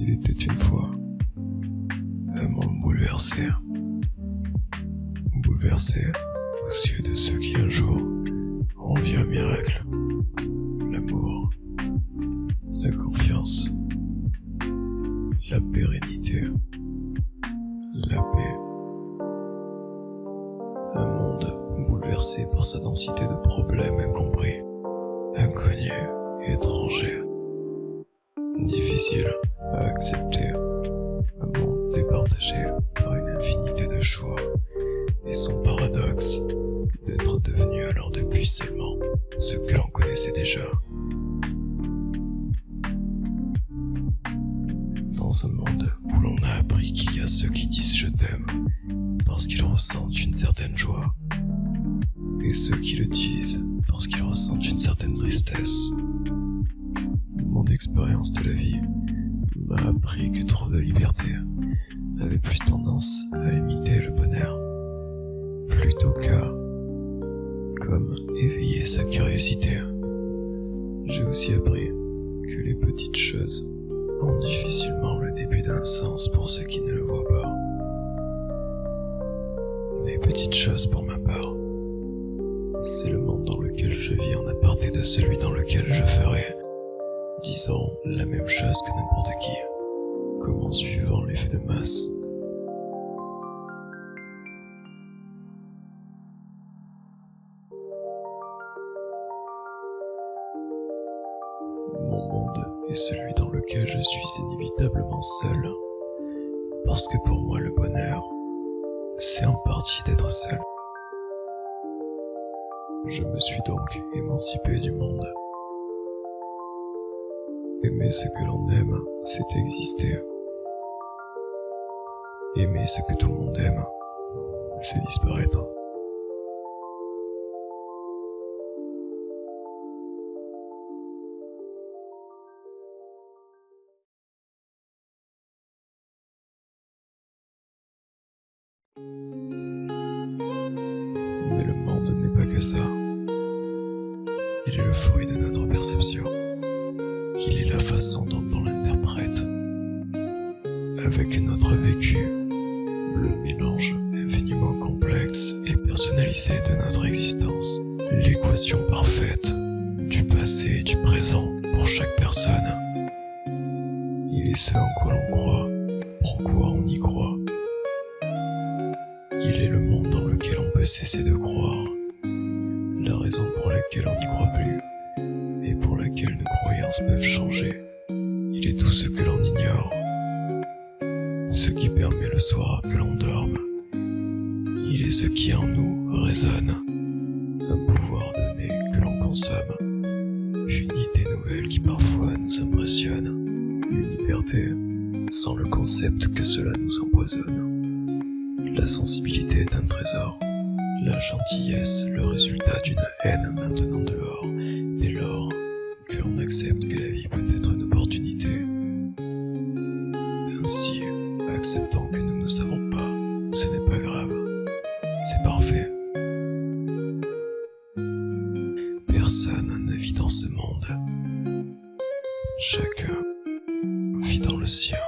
Il était une fois un monde bouleversé. Bouleversé aux yeux de ceux qui un jour ont vu un miracle. L'amour, la confiance, la pérennité, la paix. Un monde bouleversé par sa densité de problèmes incompris, inconnus et étrangers. Difficile à accepter. Un monde départagé par une infinité de choix et son paradoxe d'être devenu alors depuis seulement ce que l'on connaissait déjà. Dans un monde où l'on a appris qu'il y a ceux qui disent je t'aime parce qu'ils ressentent une certaine joie et ceux qui le disent parce qu'ils ressentent une certaine tristesse. Mon expérience de la vie m'a appris que trop de liberté avait plus tendance à limiter le bonheur, plutôt qu'à, comme éveiller sa curiosité. J'ai aussi appris que les petites choses ont difficilement le début d'un sens pour ceux qui ne le voient pas. Les petites choses, pour ma part, c'est le monde dans lequel je vis en aparté de celui dans lequel je ferai, disons, la même chose que n'importe qui, comme en suivant l'effet de masse. Mon monde est celui dans lequel je suis inévitablement seul, parce que pour moi le bonheur, c'est en partie d'être seul. Je me suis donc émancipé du monde. Aimer ce que l'on aime, c'est exister. Aimer ce que tout le monde aime, c'est disparaître. Mais le monde n'est pas que ça. Il est le fruit de notre perception. Il est la façon dont on l'interprète. Avec notre vécu, le mélange infiniment complexe et personnalisé de notre existence. L'équation parfaite du passé et du présent pour chaque personne. Il est ce en quoi l'on croit, pourquoi on y croit. Il est le monde dans lequel on peut cesser de croire, la raison pour laquelle on n'y croit plus, et pour laquelle nos croyances peuvent changer. Il est tout ce que l'on ignore, ce qui permet le soir que l'on dorme. Il est ce qui en nous résonne, un pouvoir donné que l'on consomme, une idée nouvelle qui parfois nous impressionne, une liberté sans le concept que cela nous empoisonne. La sensibilité est un trésor, la gentillesse le résultat d'une haine maintenant dehors, dès lors que l'on accepte que la vie peut être une opportunité. Ainsi, acceptant que nous ne savons pas, ce n'est pas grave, c'est parfait. Personne ne vit dans ce monde, chacun vit dans le sien.